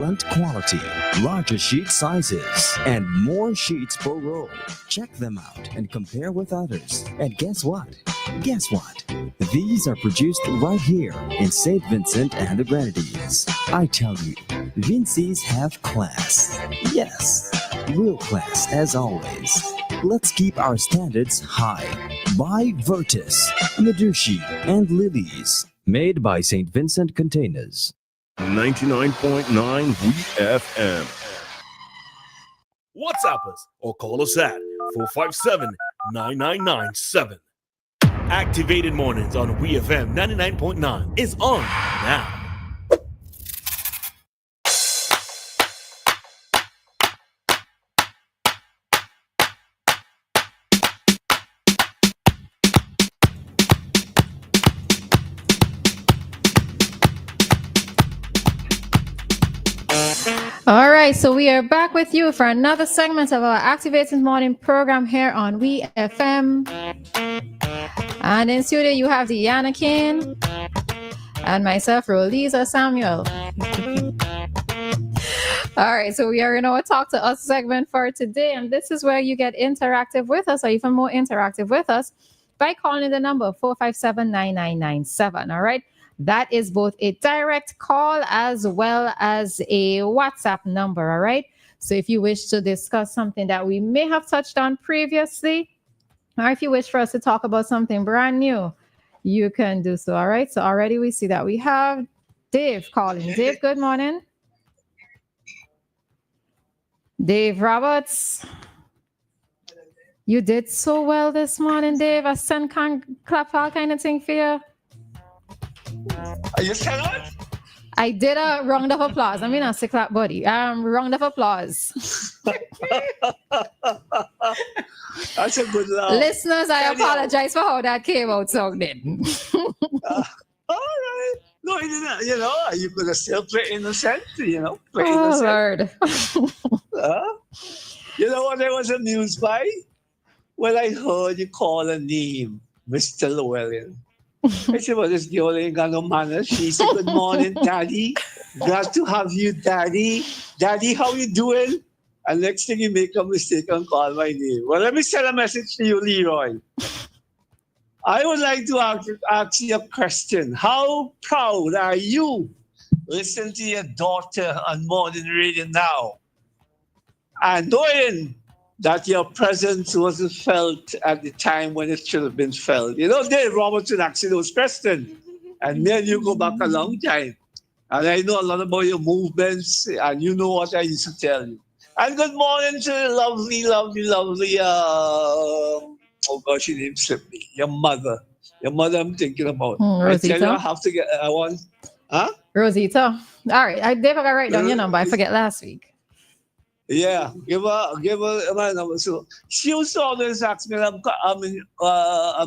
Excellent quality, larger sheet sizes, and more sheets per roll. Check them out and compare with others. And guess what? Guess what? These are produced right here in St. Vincent and the Grenadines. I tell you, Vinci's have class. Yes, real class as always. Let's keep our standards high. Buy Virtus, Medushi, and Lilies. Made by St. Vincent Containers. 99.9 WEFM. WhatsApp us or call us at 457-9997. Activated Mornings on WEFM 99.9 is on now. All right, so we are back with you for another segment of our Activated Morning program here on WEFM. And in studio, you have Dianna, Cain, and myself, Roleza Samuel. All right, so we are in our Talk to Us segment for today, and this is where you get interactive with us, or even more interactive with us, by calling the number 457-9997, all right? That is both a direct call as well as a WhatsApp number, all right? So if you wish to discuss something that we may have touched on previously, or if you wish for us to talk about something brand new, you can do so, all right? So already we see that we have Dave calling. Dave, good morning. Dave Roberts. You did so well this morning, Dave. I sent clap all kind of thing for you. Are you saying what? I did a round of applause. I mean, a clap buddy. Round of applause. That's a good laugh. Listeners, I apologize for how that came out sounding. All right. No, you didn't. You know, you could have still played innocent. You know, play Oh, innocent. Lord. You know what I was amused by? When I heard you call a name, Mr. Llewellyn. I said, well, this girl ain't got no manners. She said, good morning, Daddy. Glad to have you, Daddy. Daddy, how you doing? And next thing you make a mistake and call my name. Well, let me send a message to you, Leroy. I would like to ask you a question. How proud are you listening to your daughter on Modern Radio now and knowing that your presence wasn't felt at the time when it should have been felt? You know, Dave Robertson asked those questions, and me and you go back a long time. And I know a lot about your movements, and you know what I used to tell you. And good morning to the lovely, oh gosh, your name slipped me. Your mother. Your mother I'm thinking about. I tell you, I have to get, Rosita. All right, I did write down your number. I forget last week. Yeah, give her my number. So she used to always ask me, I'm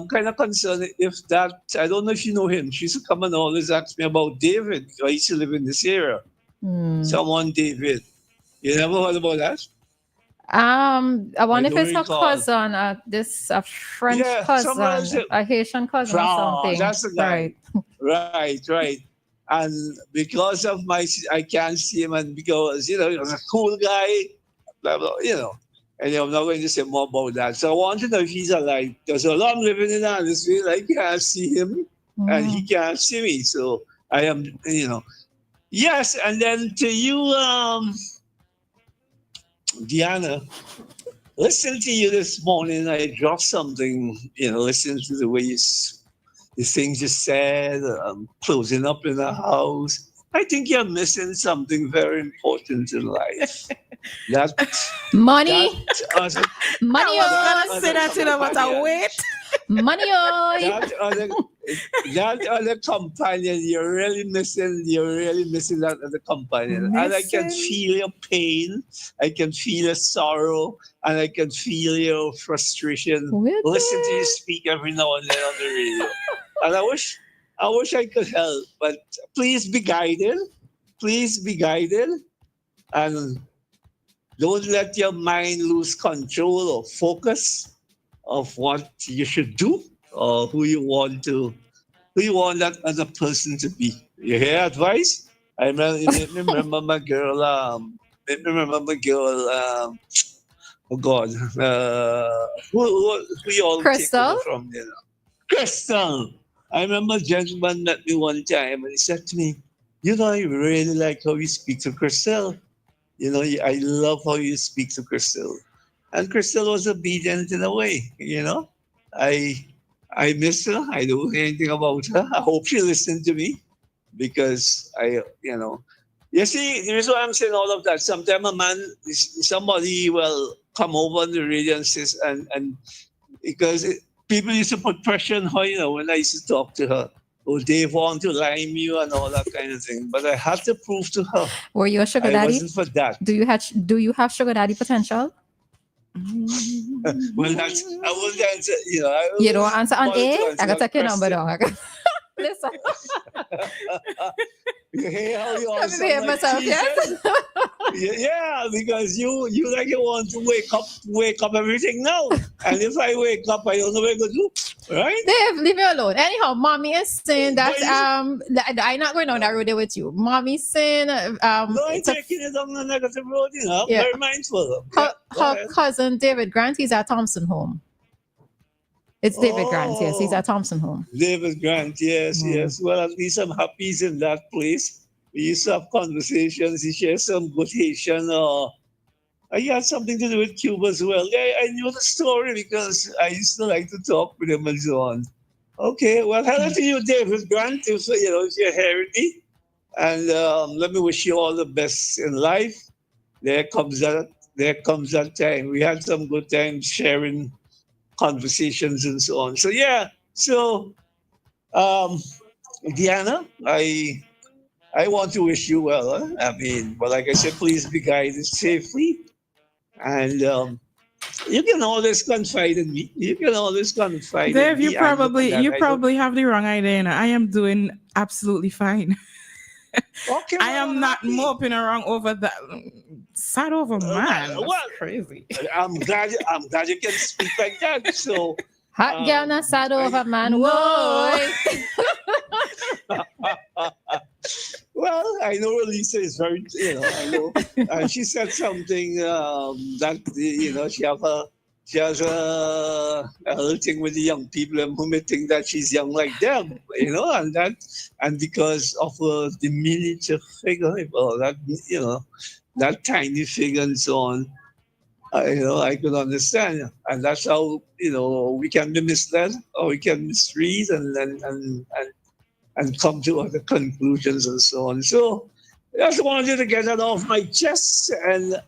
kind of concerned if that, I don't know if you know him. She used to come and always ask me about David. I used to live in this area. Someone David. You never heard about that? I wonder if it's her cousin, a French cousin, a Haitian cousin or something. That's the guy. Right. And because of I can't see him, and because, you know, he was a cool guy, blah, blah, you know. And I'm not going to say more about that. So I want to know if he's alive. Because although I'm living in Andersville, I can't see him, and he can't see me. So I am, you know. Yes, and then to you, Dianna, listen to you this morning. I dropped something, you know, listen to the way the things you said, closing up in the house. I think you're missing something very important in life. Money. Money. I was say that, you know, but I wait. Money. That other companion, you're really missing that other companion. And I can feel your pain. I can feel your sorrow. And I can feel your frustration. Listen to you speak every now and then on the radio. And I wish I could help, but please be guided. Please be guided. And don't let your mind lose control or focus of what you should do or who you want that other person to be. You hear advice? I remember, it made me remember my girl. Made me remember my girl. Oh God, who you all take Crystal? over from? Crystal. I remember a gentleman met me one time and he said to me, I really like how you speak to Crystal. I love how you speak to Crystal. And Crystal was obedient in a way. I I miss her. I don't know anything about her. I hope she listened to me because you see, here's why I'm saying all of that. Sometimes somebody will come over on the radio and says, and because people used to put pressure on her, when I used to talk to her. Oh, they want to lime you and all that kind of thing. But I had to prove to her Were you a sugar I daddy? wasn't for that. Do you have sugar daddy potential? Well, I won't answer. You don't answer on bother to A? answer I can that take your number question. down. Listen, You hear how you all let me sound behave like myself, cheaters? yes? Yeah, because you like you want to wake up everything now. And if I wake up, I don't know what I'm gonna do. Right? Dave, leave me alone. Anyhow, mommy is saying that But I'm not going down that road there with you. Mommy's saying no, I'm it's a taking it on the negative road, I'm Yeah. very mindful. her, Yeah, go her ahead. cousin David Grant. He's at Thompson Home. It's David Grant. Yes, he's at Thompson Home. David Grant, yes, yes. Well, at least I'm happy he's in that place. We used to have conversations. He shares some good Haitian. He had something to do with Cuba as well. Yeah, I knew the story because I used to like to talk with him and so on. Okay, well, hello to you, David Grant. If you're hearing me. And let me wish you all the best in life. There comes that time. We had some good times sharing conversations and so on. So yeah, um, Dianna, I want to wish you well. I mean, but like I said, please be guided safely, and you can always confide in me. You can always confide in Dave, me. And look at that, you probably have the wrong idea. I am doing absolutely fine. Okay, I well, am I'm not happy. moping around over that. Sad over man. That's well, crazy. I'm glad you can speak like that. So Hot girl na sad over man. No. Whoa. well, I know Roleza is very, I know, and she said something that she has a little thing with the young people who may think that she's young like them, and because of the miniature figure, or that tiny figure and so on. I could understand, and that's how we can be misled or we can misread and come to other conclusions and so on. So I just wanted to get that off my chest, and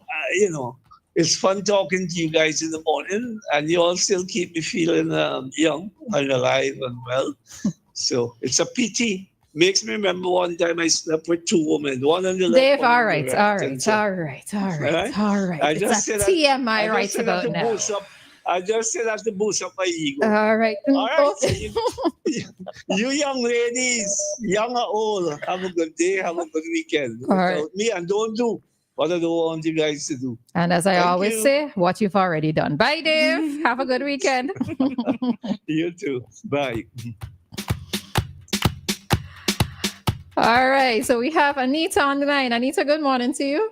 it's fun talking to you guys in the morning, and you all still keep me feeling young and alive and well. So it's a pity. Makes me remember one time I slept with two women, one on the left, Dave, one all on the right, right. all And right, so- all right, all right, Alright. all right. I It's just a said that- TMI I right just said that about to now. boost up. I just said that to boost up my ego. All right. All right, so Okay. you young ladies, young or old, have a good day, have a good weekend. All right. Without me, and don't do what I don't want you guys to do. And as I Thank always you. say, what you've already done. Bye, Dave. Have a good weekend. You too. Bye. All right. So we have Anita on the line. Anita, good morning to you.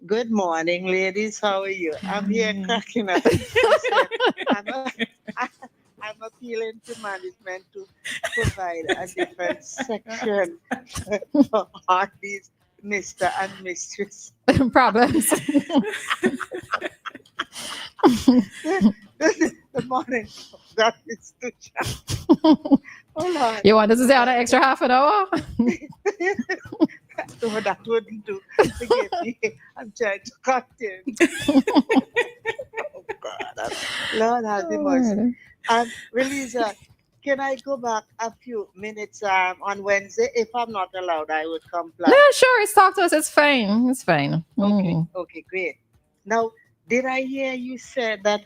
Good morning, ladies. How are you? I'm here cracking up. I'm appealing to management to provide a different section for all these Mr. and Mistress. Problems. Good morning. That is too sharp. Hold on. You want us to stay on an extra half an hour? No, that wouldn't do. Forgive me. I'm trying to cut in. Oh, God. Lord have mercy. Roleza, can I go back a few minutes on Wednesday? If I'm not allowed, I would comply. No, sure. It's talk to us. It's fine. It's fine. Okay, okay, great. Now, did I hear you said that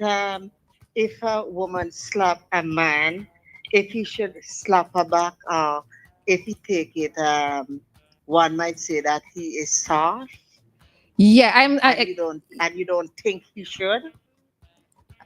if a woman slap a man, if he should slap her back, or if he take it, one might say that he is soft, Yeah, and you don't think he should?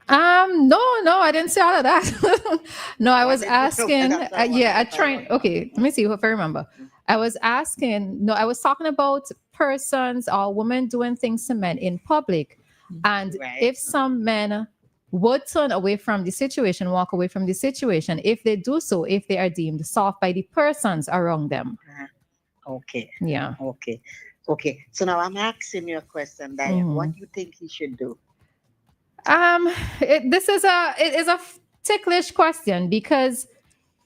no, I didn't say all of that. No, I was didn't know. asking. That's what I Yeah, I wanted to trying. find out. Okay, let me see if I remember. I was talking about persons or women doing things to men in public. And Right. if some men would turn away from the situation, walk away from the situation, if they do so, if they are deemed soft by the persons around them. Okay. Yeah. Okay. Okay. So now I'm asking you a question, Diane. Mhm. What do you think he should do? It is a ticklish question because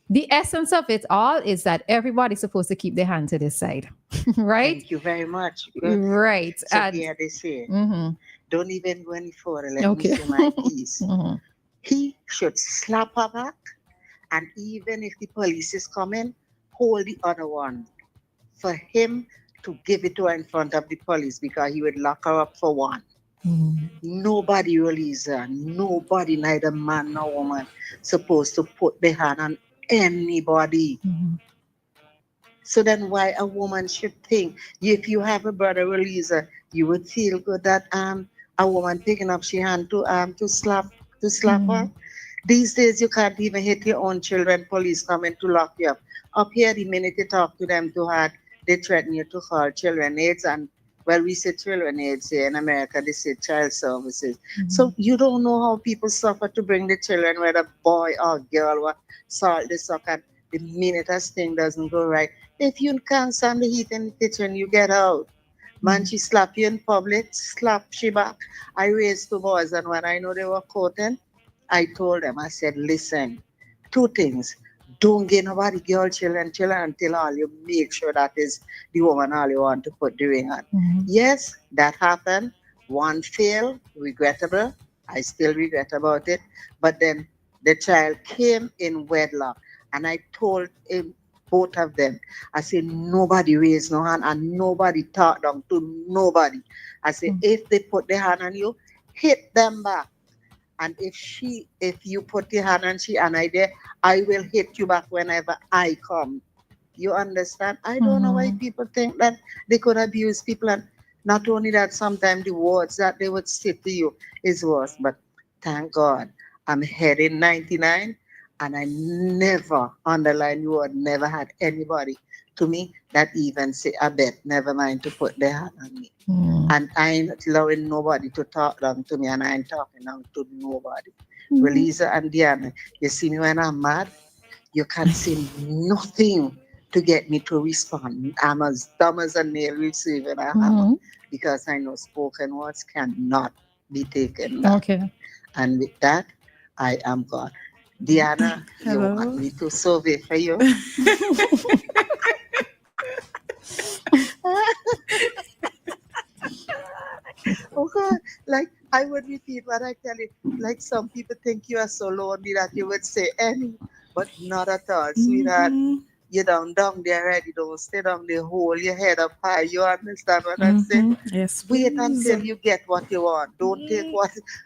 the essence of it all is that everybody's supposed to keep their hand to this side, right? Thank you very much. Good. Right. So And here they say, mhm. don't even go any further. Let Okay. me say my piece. Mhm. He should slap her back, and even if the police is coming, hold the other one for him to give it to her in front of the police because he would lock her up for one. Mhm. Nobody release her. Nobody, neither man nor woman, supposed to put their hand on anybody. Mhm. So then why a woman should think if you have a brother release her, you would feel good that a woman picking up she hand to slap her. These days you can't even hit your own children, police coming to lock you up. Up here the minute you talk to them too hard, they threaten you to call children aids, and well, we say children aids here in America, they say child services. So you don't know how people suffer to bring the children, whether boy or girl, what salt the suck, and the minute a thing doesn't go right. If you can't stand the heat in the kitchen, you get out. Man, she slap you in public, slap she back. I raised two boys, and when I know they were courting, I told them, I said, listen, two things. Don't get nobody girl children until all you make sure that is the woman all you want to put the ring on. Yes, that happened. One failed, regrettable. I still regret about it. But then the child came in wedlock, and I told him, both of them, I said, nobody raised no hand and nobody talk down to nobody. I said, if they put their hand on you, hit them back. And if you put your hand on she and I there, I will hit you back whenever I come. You understand? I don't know why people think that they could abuse people, and not only that, sometimes the words that they would say to you is worse. But thank God, I'm heading 99, and I never, underline the word, never had anybody to me that even say, I bet, never mind to put their hand on me. And I ain't allowing nobody to talk down to me, and I ain't talking down to nobody. Roleza and Dianna, you see me when I'm mad, you can't say nothing to get me to respond. I'm as dumb as a nail receiving a hammer because I know spoken words cannot be taken down. Okay. And with that, I am gone. Dianna, you Hello. want me to survey for you? Oh God, like I would repeat what I tell you. Like some people think you are so lonely that you would say any, but not at all, sweetheart. You down there already. Don't stay down there, hold your head up high. You understand what I'm saying? Yes, Wait please. until you get what you want. Don't take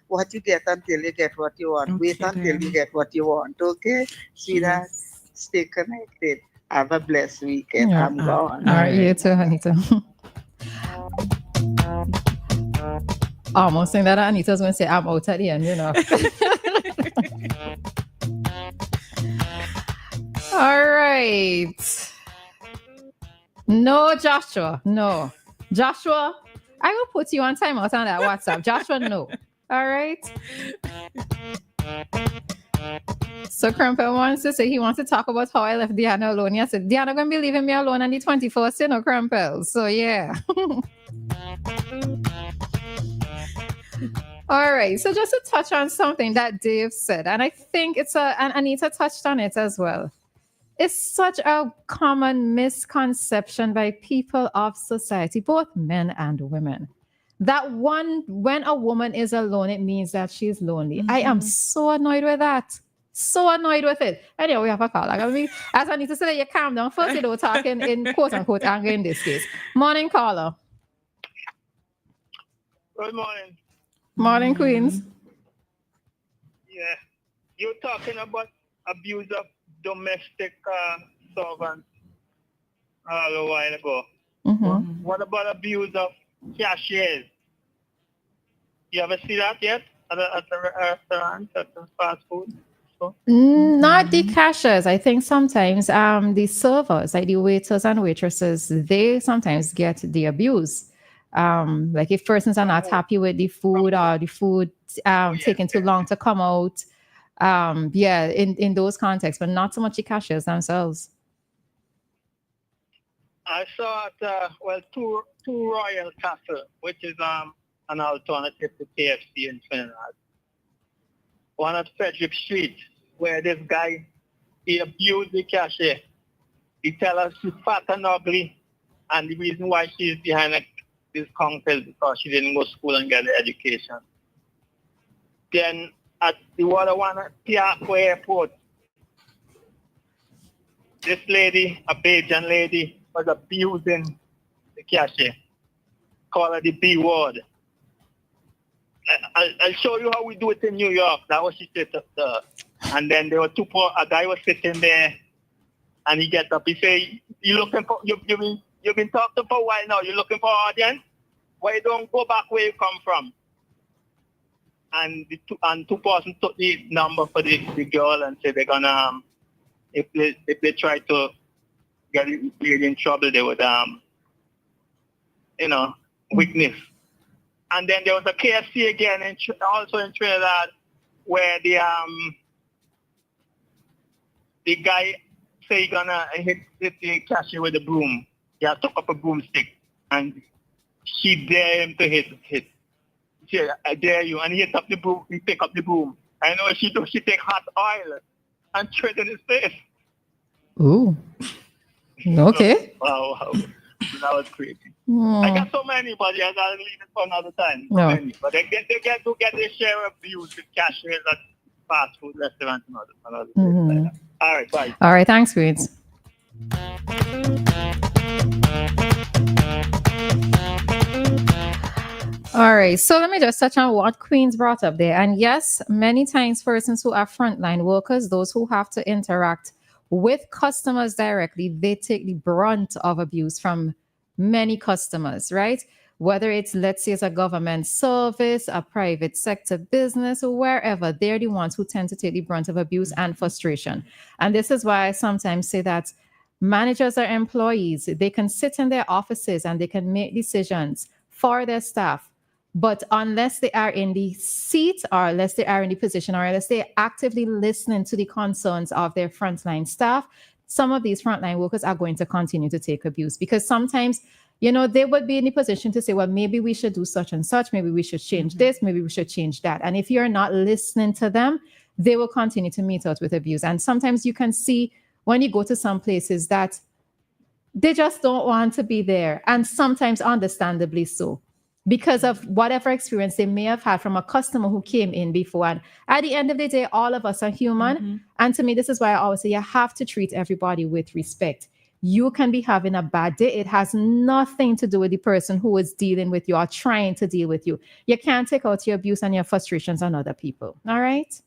what you get until you get what you want. Wait Okay, until you get what you want. Okay, sweetheart. Yes. Stay connected. Have a blessed weekend. Yeah. I'm gone. All right, you Alright. too, Anita. Almost saying that Anita's going to say, I'm out at the end, you know. All right. No, Joshua. No. Joshua, I will put you on timeout on that WhatsApp. Joshua, no. All right. So Crumpet wants to say he wants to talk about how I left Dianna alone. Yes, Dianna going to be leaving me alone on the 21st, you know, Crumpel. So yeah. All right. So just to touch on something that Dave said, and I think and Anita touched on it as well. It's such a common misconception by people of society, both men and women, that when a woman is alone, it means that she's lonely. I am so annoyed with that. So annoyed with it. Anyway, we have a call. Like, I mean, as Anita said, you calm down. First, you know, talking in quote unquote anger in this case. Morning, caller. Good morning. Morning, Queens. Yeah. You're talking about abuse of domestic servants a while ago. What about abuse of cashiers? You ever see that yet at a restaurant, at the fast food? also? Not the cashiers. I think sometimes the servers, like the waiters and waitresses, they sometimes get the abuse. Like if persons are not happy with the food or the food taking too long to come out. Yeah, in those contexts, but not so much the cashiers themselves. I saw at two Royal Castle, which is an alternative to KFC in Trinidad. One at Frederick Street, where this guy, he abused the cashier. He tell her she's fat and ugly, and the reason why she's behind this counter is because she didn't go to school and get an education. Then at the other one at Piarco Airport, this lady, a Bajan lady, was abusing the cashier. Call her the B word. I'll show you how we do it in New York. That was she said. And then there were a guy was sitting there, and he gets up. He say, "You looking for? You've been talking for a while now. You looking for audience? Why you don't go back where you come from?" And two persons took the number for the girl and said they're gonna if they try to get in trouble, they would witness. And then there was a KFC again, also in Trinidad, where the guy say he gonna hit the cashier with a broom. He took up a broomstick, and she dare him to hit. She said, "I dare you," and he hit up the broom. He pick up the broom. I know what she do. She take hot oil and throw it in his face. Ooh. Okay. Wow. That was crazy. I got so many, but I gotta leave it for another time. No. Many. But they get their share of views with cashiers at fast food restaurants and other places like that. All right, bye. All right, thanks, Queens. All right, so let me just touch on what Queens brought up there. And yes, many times persons who are frontline workers, those who have to interact with customers directly, they take the brunt of abuse from many customers, right? Whether it's, let's say, it's a government service, a private sector business, or wherever, they're the ones who tend to take the brunt of abuse and frustration. And this is why I sometimes say that managers or employees, they can sit in their offices and they can make decisions for their staff. But unless they are in the seat or unless they are in the position or unless they're actively listening to the concerns of their frontline staff, some of these frontline workers are going to continue to take abuse because sometimes, they would be in the position to say, well, maybe we should do such and such. Maybe we should change this. Maybe we should change that. And if you're not listening to them, they will continue to meet out with abuse. And sometimes you can see when you go to some places that they just don't want to be there. And sometimes understandably so, because of whatever experience they may have had from a customer who came in before. And at the end of the day, all of us are human. And to me, this is why I always say you have to treat everybody with respect. You can be having a bad day. It has nothing to do with the person who is dealing with you or trying to deal with you. You can't take out your abuse and your frustrations on other people. All right?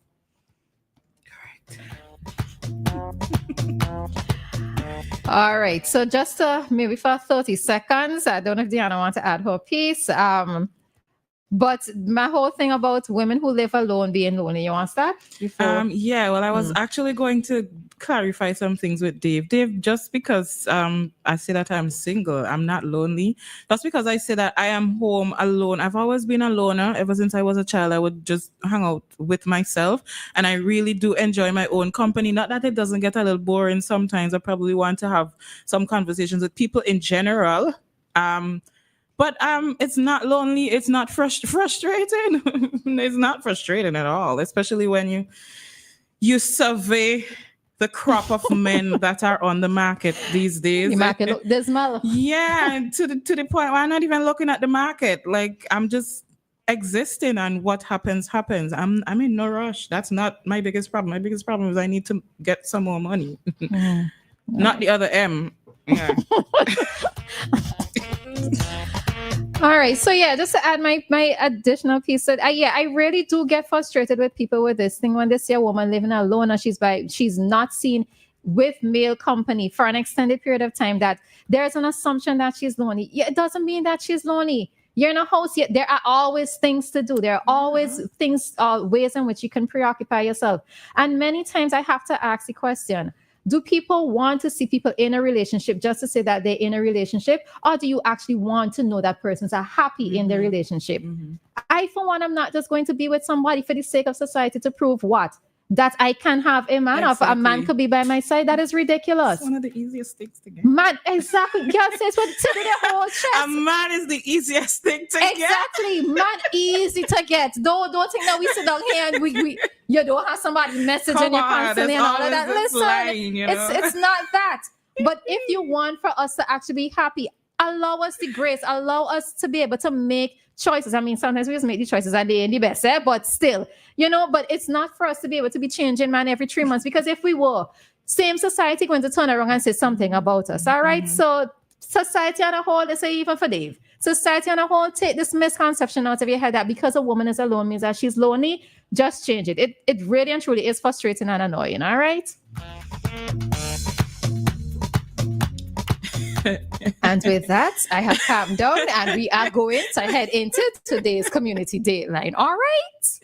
All right. So just maybe for 30 seconds, I don't know if Dianna wants to add her piece. But my whole thing about women who live alone being lonely, you want to start? Yeah, well, I was actually going to clarify some things with Dave. Dave, just because I say that I'm single, I'm not lonely. Just because I say that I am home alone. I've always been a loner. Ever since I was a child, I would just hang out with myself. And I really do enjoy my own company. Not that it doesn't get a little boring sometimes. I probably want to have some conversations with people in general. But it's not lonely. It's not frustrating. It's not frustrating at all, especially when you survey the crop of men that are on the market these days. The market look dismal. Yeah, to the point where I'm not even looking at the market. Like I'm just existing, and what happens. I'm in no rush. That's not my biggest problem. My biggest problem is I need to get some more money. Not the other M. Yeah. All right. So yeah, just to add my additional piece that I really do get frustrated with people with this thing when they see a woman living alone and she's not seen with male company for an extended period of time, that there's an assumption that she's lonely. Yeah, it doesn't mean that she's lonely. You're in a house, yet there are always things to do. There are always things, ways in which you can preoccupy yourself. And many times I have to ask the question, do people want to see people in a relationship just to say that they're in a relationship? Or do you actually want to know that persons are happy in their relationship? I, for one, I'm not just going to be with somebody for the sake of society to prove what? That I can have a man, or a man could be by my side. That is ridiculous. It's one of the easiest things to get. Man, exactly. Yes, it's what to do the whole chest. A man is the easiest thing to get. Exactly. Man, easy to get. Don't think that we sit down here and we you don't have somebody messaging you constantly and all of that. Listen, line, you know? it's not that. But if you want for us to actually be happy, allow us the grace, allow us to be able to make choices. I mean, sometimes we just make the choices and they ain't the best, but still, but it's not for us to be able to be changing man every 3 months, because if we were, same society going to turn around and say something about us. All right. So society on a whole, they say even for Dave, society on a whole, take this misconception out of your head that because a woman is alone means that she's lonely. Just change it. It really and truly is frustrating and annoying. All right. And with that, I have calmed down and we are going to head into today's community dateline. All right.